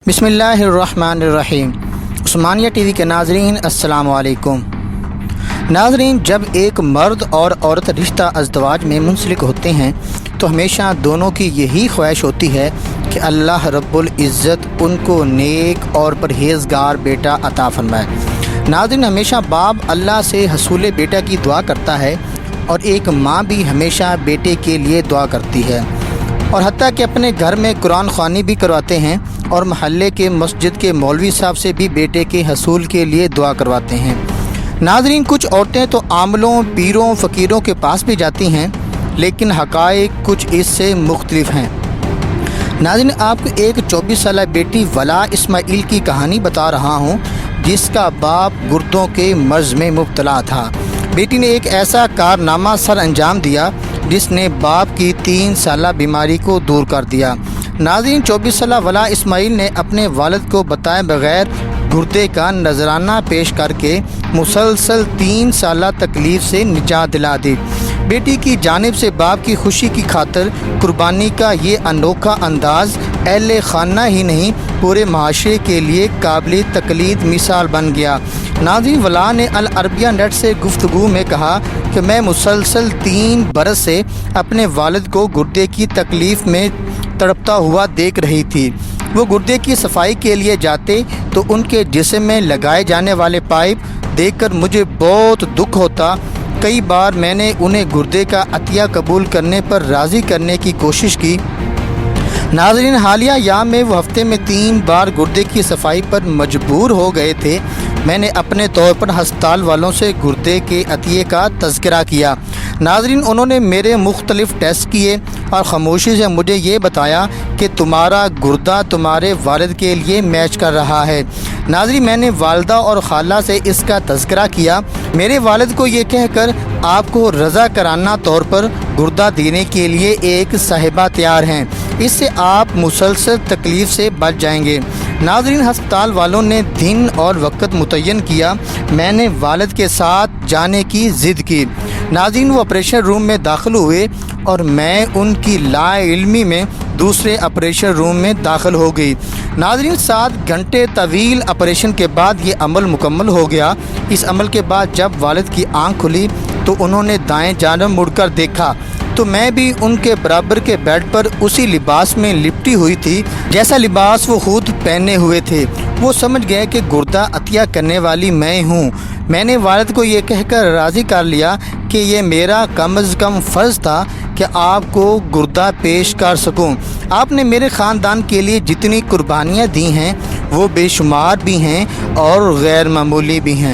बिस्मिल्लाहिर्रहमानिर्रहीम। उस्मानिया टीवी के नाज़रीन अस्सलाम वालेकुम। नाज़रीन, जब एक मर्द और औरत रिश्ता अज़दवाज में मुंसलिक होते हैं तो हमेशा दोनों की यही ख्वाहिश होती है कि अल्लाह रब्बुल इज़्ज़त उनको नेक और परहेज़गार बेटा अता फरमाए। नाज़रीन, हमेशा बाप अल्लाह से हसूल बेटा की दुआ करता है और एक माँ भी हमेशा बेटे के लिए दुआ करती है और हत्ता कि अपने घर में कुरान ख़वानी भी करवाते हैं और महल्ले के मस्जिद के मौलवी साहब से भी बेटे के हसूल के लिए दुआ करवाते हैं। नाज़रीन, कुछ औरतें तो आमलों, पीरों, फ़कीरों के पास भी जाती हैं, लेकिन हक़ाइक़ कुछ इससे मुख्तलिफ हैं। नाज़रीन, आपको एक 24 साल बेटी वला इस्माइल की कहानी बता रहा हूँ, जिसका बाप गुर्दों के मर्ज़ में मुब्तला था। बेटी ने एक ऐसा कारनामा सर अंजाम दिया जिसने बाप की 3 साला बीमारी को दूर कर दिया। नाज़रीन, 24 साला वला इस्माइल ने अपने वालिद को बताए बग़ैर गुर्दे का नजराना पेश करके मुसलसल 3 साला तकलीफ़ से निजात दिला दी। बेटी की जानिब से बाप की खुशी की खातिर कुर्बानी का ये अनोखा अंदाज़ अहले खाना ही नहीं पूरे माशरे के लिए काबिल तकलीद मिसाल बन गया। नाज़रीन, वला ने अल अरबिया नेट से गुफ्तगू में कहा कि मैं मुसलसल 3 बरस से अपने वालिद को गुर्दे की तकलीफ़ में तड़पता हुआ देख रही थी। वो गुर्दे की सफाई के लिए जाते तो उनके जिस्म में लगाए जाने वाले पाइप देखकर मुझे बहुत दुख होता। कई बार मैंने उन्हें गुर्दे का अतिया कबूल करने पर राज़ी करने की कोशिश की। नाज़रीन, हालिया याम में वो हफ्ते में 3 बार गुर्दे की सफाई पर मजबूर हो गए थे। मैंने अपने तौर पर हस्पताल वालों से गुर्दे के अतिये का तज़किरा किया। नाज़रीन, उन्होंने मेरे मुख्तलिफ़ टेस्ट किए और ख़ामोशी से मुझे ये बताया कि तुम्हारा गुर्दा तुम्हारे वालिद के लिए मैच कर रहा है। नाज़रीन, मैंने वालदा और खाला से इसका तज़किरा किया। मेरे वालिद को ये कहकर आपको रज़ा कराना तौर पर गुर्दा देने के लिए एक साहिबा तैयार हैं, इससे आप मुसलसल तकलीफ़ से बच जाएंगे। नाज़रीन, हस्पताल वालों ने दिन और वक्त मुतय्यन किया। मैंने वालिद के साथ जाने की ज़िद की। नाज़रीन, वो ऑपरेशन रूम में दाखिल हुए और मैं उनकी लाइल्मी में दूसरे ऑपरेशन रूम में दाखिल हो गई। नाज़रीन, 7 घंटे तवील ऑपरेशन के बाद ये अमल मुकम्मल हो गया। इस अमल के बाद जब वालिद की आँख खुली तो उन्होंने दाएं जानब मुड़कर देखा तो मैं भी उनके बराबर के बेड पर उसी लिबास में लिपटी हुई थी जैसा लिबास वो खुद पहने हुए थे। वो समझ गए कि गुर्दा अतिया करने वाली मैं हूँ। मैंने वालिद को ये कहकर राज़ी कर लिया कि ये मेरा कम अज़ कम फ़र्ज़ था कि आपको गुर्दा पेश कर सकूं। आपने मेरे ख़ानदान के लिए जितनी कुर्बानियाँ दी हैं वो बेशुमार भी हैं और गैर मामूली भी हैं।